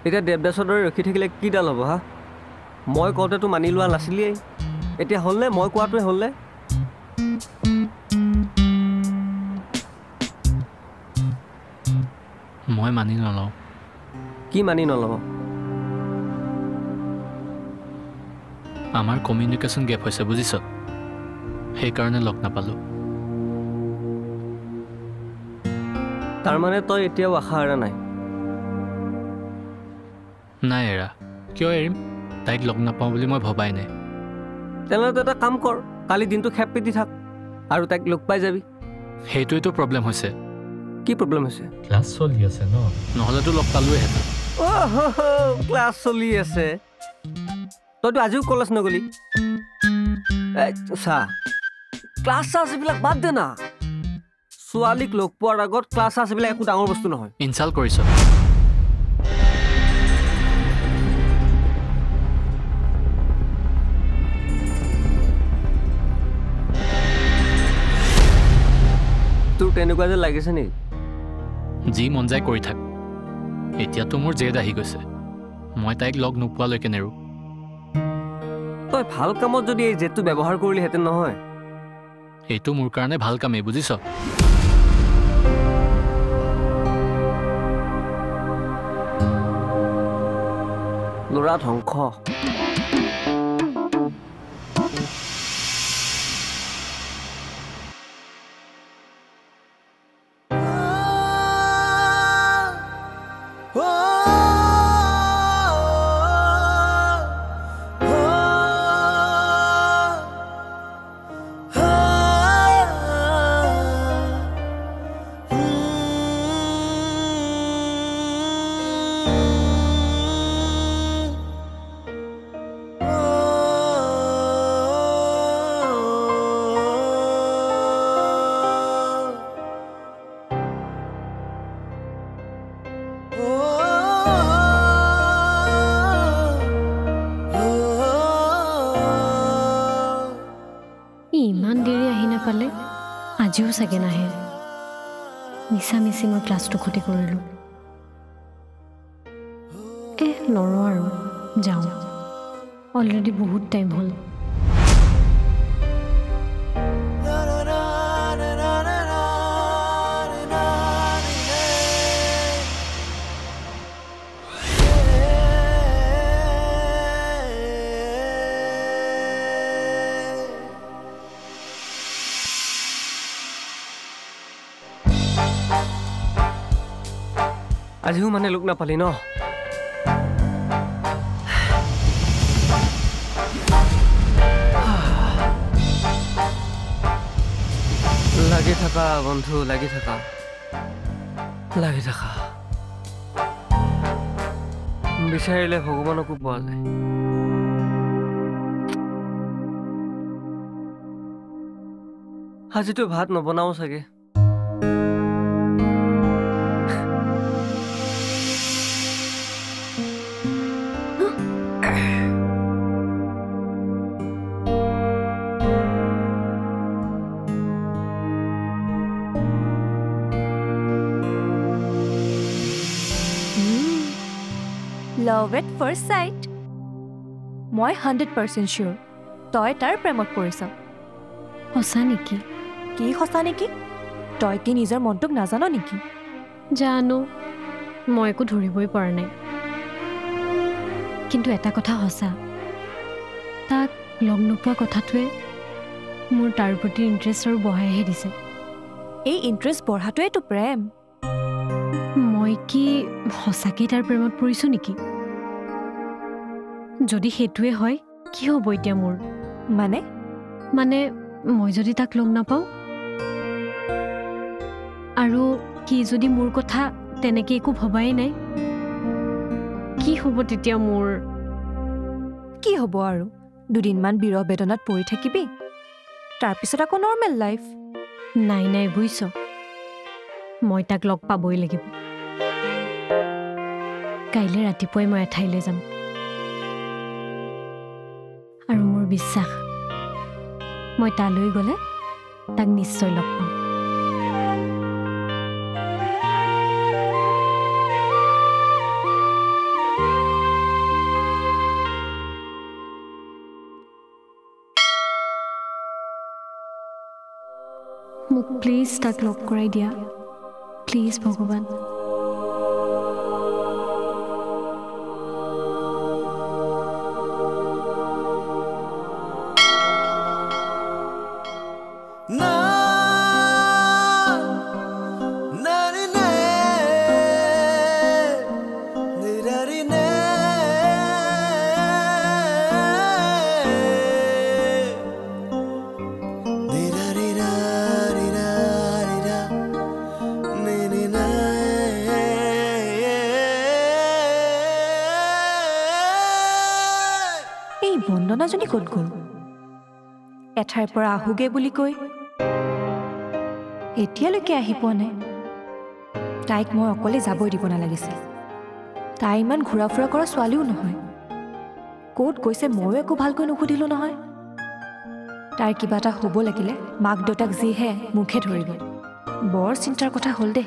এতিয়া দেৱদাসৰ দৰে ৰখি থাকিলে কিডাল হ'ব হা মই কওঁতেতো মানি লোৱা নাছিলিয়েই এতিয়া হ'লনে মই কোৱাটোৱে হ'লনে মই মানি নলওঁ কি মানি নলওঁ আমাৰ কমিউনিকেশ্যন গেপ হৈছে বুজিছ সেইকাৰণে লগ নাপালোঁ তাৰমানে তই এতিয়াও আশা এৰা নাই নাই এৰা কিয় এৰিম তাইক লগ নাপাওঁ বুলি মই ভবাই নাই তেনেহ'লে এটা কাম কৰ কালি দিনটো খেপ পিটি থাক আৰু তাইক লগ পাই যাবি সেইটোৱেতো প্ৰব্লেম হৈছে কি প্ৰব্লেম হৈছে ক্লাছ চলি আছে ন নহ'লেতো লগ পালোঁহেঁতেন ক্লাছ চলি আছে তইতো আজিও কলেজ নগলি চা ক্লাছ চাছ এইবিলাক বাদ দে না ছোৱালীক লগ পোৱাৰ আগত ক্লাছ চাছ এইবিলাক একো ডাঙৰ বস্তু নহয় ইনচাল্ট কৰিছ তোৰ তেনেকুৱা যে লাগিছে নেকি যি মন যায় কৰি থাক এতিয়াতো মোৰ জেদ আহি গৈছে মই তাইক লগ নোপোৱালৈকে নেৰো তই ভাল কামত যদি এই জেদটো ব্যৱহাৰ কৰিলিহেঁতেন নহয় এইটো মোৰ কাৰণে ভাল কামেই বুজিছ ল'ৰা ধ্বংস আজিও চাগে নাহে মিছামিছি মই ক্লাছটো ক্ষতি কৰিলোঁ নৰো আৰু যাওঁ অলৰেডি বহুত টাইম হ'ল আজিও মানে লোক নাপালি ন লাগি থাকা বন্ধু লাগি থাকা বিচাৰিলে ভগৱানকো পোৱা যায় আজিতো ভাত নবনাও চাগে Love at first sight. মই 100% sure তই তাৰ প্ৰেমত পৰিছ সঁচা নেকি কি সঁচা নেকি তই কি নিজৰ মনটোক নাজানো নেকি জানো মই একো ধৰিবই পৰা নাই কিন্তু এটা কথা সঁচা তাক লগ নোপোৱা কথাটোৱে মোৰ তাৰ প্ৰতি ইণ্টাৰেষ্ট আৰু বঢ়াইহে দিছে এই ইণ্টাৰেষ্ট বঢ়াটোৱেতো প্ৰেম মই কি সঁচাকৈ তাৰ প্ৰেমত পৰিছোঁ নেকি যদি সেইটোৱে হয় কি হ'ব এতিয়া মোৰ মানে মই যদি তাক লগ নাপাওঁ আৰু কি যদি মোৰ কথা তেনেকৈ একো ভবাই নাই কি হ'ব তেতিয়া মোৰ কি হ'ব আৰু দুদিনমান বিৰহ বেদনাত পৰি থাকিবি তাৰপিছত আকৌ নৰ্মেল লাইফ। নাই নাই বুজিছ, মই তাক লগ পাবই লাগিব। কাইলৈ ৰাতিপুৱাই মই এঠাইলৈ যাম, আৰু মোৰ বিশ্বাস মই তালৈ গ'লে তাক নিশ্চয় লগ পাম। মোক প্লিজ তাক লগ কৰাই দিয়া, প্লিজ ভগৱান। বন্দনাজনী ক'ত গ'ল? এঠাইৰ পৰা আহোগে বুলি কৈ এতিয়ালৈকে আহি পোৱা নাই। তাইক মই অকলে যাবই দিব নালাগিছিল। তাই ইমান ঘূৰা ফুৰা কৰা ছোৱালীও নহয়। ক'ত গৈছে ময়ো একো ভালকৈ নুসুধিলোঁ নহয়। তাইৰ কিবা এটা হ'ব লাগিলে মাক দেউতাক যিহে মুখে ধৰিব। বৰ চিন্তাৰ কথা হ'ল দে।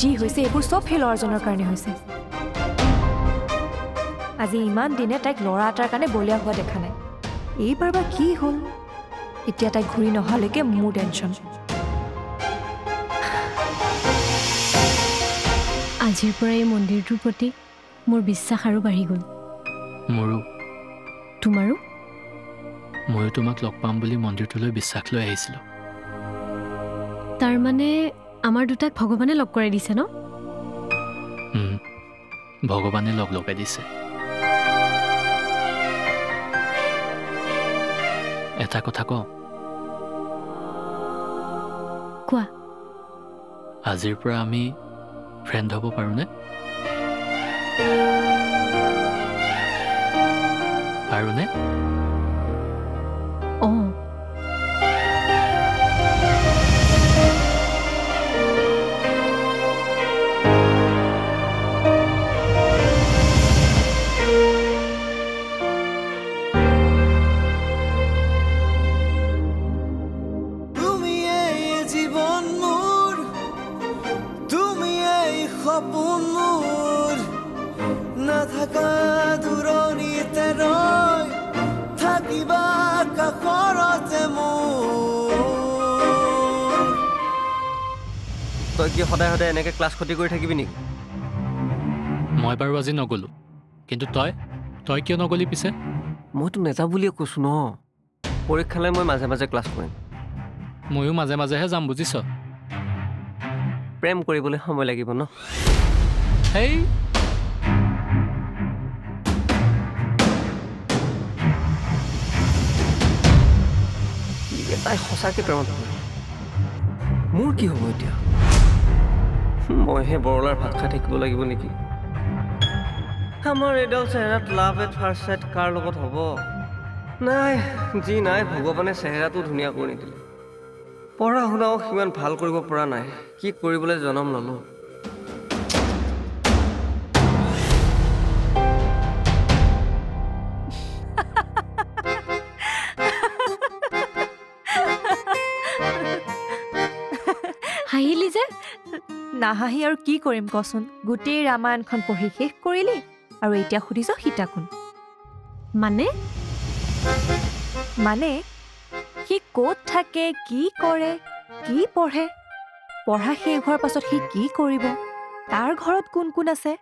যি হৈছে এইবোৰ চব সেই ল'ৰাজনৰ কাৰণে হৈছে। আজি ইমান দিনে তাইক ল'ৰা এটাৰ কাৰণে বলীয়া হোৱা দেখা নাই। এইবাৰ বা কি হ'ল? এতিয়া তাইক ঘূৰি নহালৈকে মোৰ টেনশ্যন। আজিৰ পৰা এই মন্দিৰটোৰ প্ৰতি মোৰ বিশ্বাস আৰু বাঢ়ি গ'ল। মোৰো। তোমাৰো? ময়ো তোমাক লগ পাম বুলি মন্দিৰটোলৈ বিশ্বাস লৈ আহিছিলোঁ। তাৰমানে আমাৰ দুটাক ভগৱানে লগ কৰাই দিছে ন? ভগৱানে লগ লগাই দিছে। এটা কথা কওঁ? কোৱা। আজিৰ পৰা আমি ফ্ৰেণ্ড হ'ব পাৰোঁনে? পাৰোঁনে? অঁ। তই কি সদায় সদায় এনেকৈ ক্লাছ ক্ষতি কৰি থাকিবি নেকি? মই বাৰু আজি নগ'লোঁ, কিন্তু তই কিয় নগ'লি পিছে? মইতো নেযাওঁ বুলিয়ে কৈছোঁ ন। পৰীক্ষালৈ মই মাজে মাজে ক্লাছ কৰিম। ময়ো মাজে মাজেহে যাম, বুজিছ? প্ৰেম কৰিবলৈ সময় লাগিব ন। হেই, তাই সঁচাকৈ প্ৰেমত পৰে। মোৰ কি হ'ব এতিয়া? মইহে বৰলাৰ ভাত খাই থাকিব লাগিব নেকি? আমাৰ এইডাল চেহেৰাত লাভ এট ফাৰ্ষ্ট চাইট কাৰ লগত হ'ব? নাই, যি নাই ভগৱানে চেহেৰাটো ধুনীয়া কৰি নিদিলে। পঢ়া শুনাও সিমান ভাল কৰিব পৰা নাই। কি কৰিবলৈ জনম ল'লোঁ? হাঁহিলি যে? নাহাঁহি আৰু কি কৰিম কচোন? গোটেই ৰামায়ণখন পঢ়ি শেষ কৰিলি আৰু এতিয়া সুধিছ সীতা কোন? মানে সি ক'ত থাকে, কি কৰে, কি পঢ়ে, পঢ়া শেষ হোৱাৰ পাছত সি কি কৰিব, তাৰ ঘৰত কোন কোন আছে,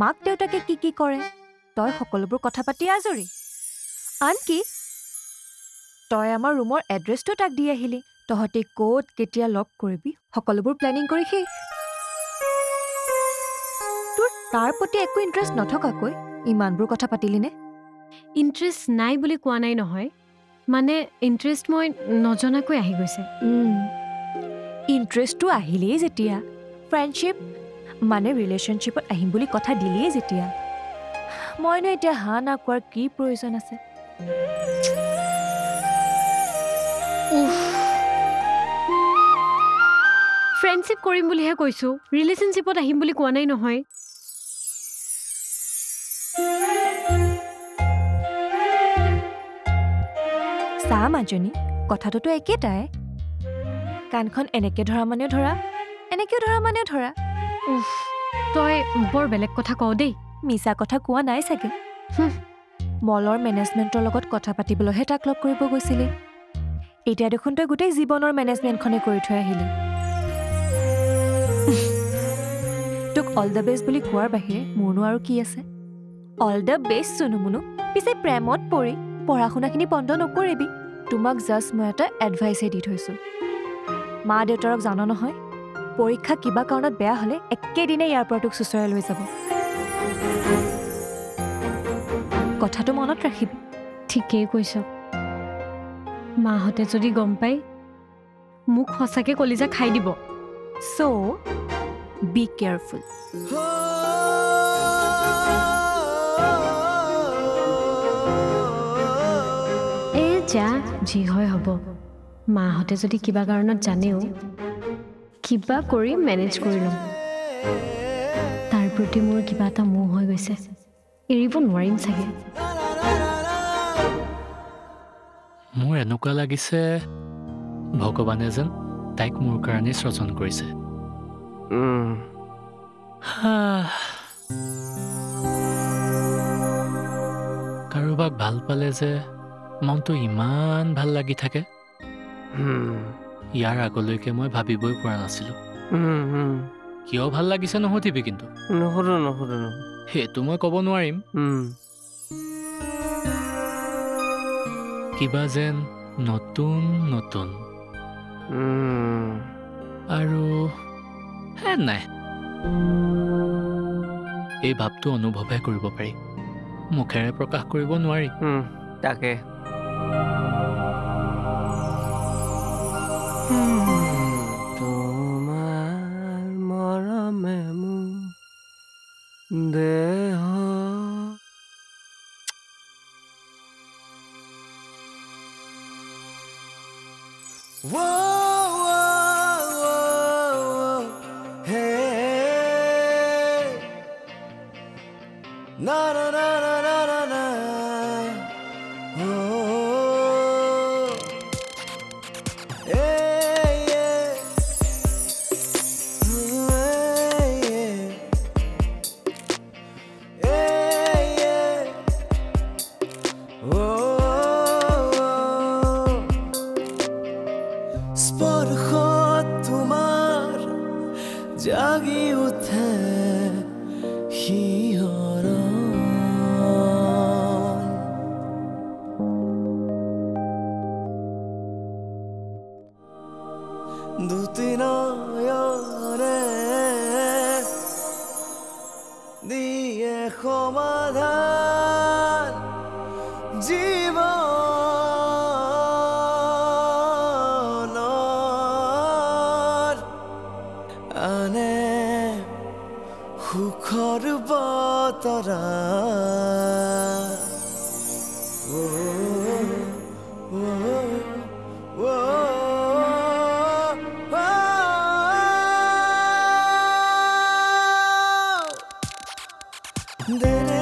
মাক দেউতাকে কি কি কৰে, তই সকলোবোৰ কথা পাতি আজৰি। আনকি তই আমাৰ ৰুমৰ এড্ৰেছটো তাক দি আহিলি। তহঁতি ক'ত কেতিয়া লগ কৰিবি সকলোবোৰ প্লেনিং কৰি শেষ। তোৰ তাৰ প্ৰতি একো ইণ্টাৰেষ্ট নথকাকৈ ইমানবোৰ কথা পাতিলিনে? ইণ্টাৰেষ্ট নাই বুলি কোৱা নাই নহয়, মানে ইণ্টাৰেষ্ট মই নজনাকৈ আহি গৈছে। ইণ্টাৰেষ্টটো আহিলেই যেতিয়া, ফ্ৰেণ্ডশ্বিপ মানে ৰিলেশ্যনশ্বিপত আহিম বুলি কথা দিলেই যেতিয়া, মইনো এতিয়া হা না কোৱাৰ কি প্ৰয়োজন আছে? ফ্ৰেণ্ডশ্বিপ কৰিম বুলিহে কৈছোঁ, ৰিলেশ্যনশ্বিপত আহিম বুলি কোৱা নাই নহয়। চা মাজনী, কথাটোতো একেটাই। কাণখন এনেকে ধৰা মানেও ধৰা, এনেকেও ধৰা মানেও ধৰা। তই বৰ বেলেগ কথা কওঁ দেই। মিছা কথা কোৱা নাই চাগে। মলৰ মেনেজমেণ্টৰ লগত কথা পাতিবলৈহে তাক লগ কৰিব গৈছিলি। এতিয়া দেখোন তই গোটেই জীৱনৰ মেনেজমেণ্টখনে কৰি থৈ আহিলি। তোক অল দ্য বেষ্ট বুলি কোৱাৰ বাহিৰে মোৰনো আৰু কি আছে? অল দ্য বেষ্ট চুনু মুনু। পিছে প্ৰেমত পৰি পঢ়া শুনাখিনি বন্ধ নকৰিবি। তোমাক জাষ্ট মই এটা এডভাইচহে দি থৈছোঁ। মা দেউতাৰক জানো নহয়, পৰীক্ষা কিবা কাৰণত বেয়া হ'লে একেদিনাই ইয়াৰ পৰা তোক চুচৰাই লৈ যাব। কথাটো মনত ৰাখিবি। ঠিকেই কৈছ। মাহঁতে যদি গম পাই মোক সঁচাকৈ কলিজা খাই দিব। চ' বি কেয়াৰফুল। যা যি হয় হ'ব। মাহঁতে যদি কিবা কাৰণত জানেও কিবা কৰি মেনেজ কৰি ল'ম। তাৰ প্ৰতি মোৰ কিবা এটা মোহ হৈ গৈছে, এৰিব নোৱাৰিম চাগে। মোৰ এনেকুৱা লাগিছে ভগৱানে যেন তাইক মোৰ কাৰণে সৃজন কৰিছে। কাৰোবাক ভাল পালে যে মনটো ইমান ভাল লাগি থাকে, ইয়াৰ আগলৈকে মই ভাবিবই পৰা নাছিলো। কিয় ভাল লাগিছে নসুধিবি কিন্তু। নোসোধো। সেইটো মই ক'ব নোৱাৰিম। কিবা যেন নতুন নতুন আৰু নাই, এই ভাৱটো অনুভৱহে কৰিব পাৰি, মুখেৰে প্ৰকাশ কৰিব নোৱাৰি। তাকে তোমাৰ মৰমে মোৰ দেহ জাগি উঠে দুটি নয়নে দিয়ে সমাধান জীৱনৰ আনে সুখৰ বতৰা। দে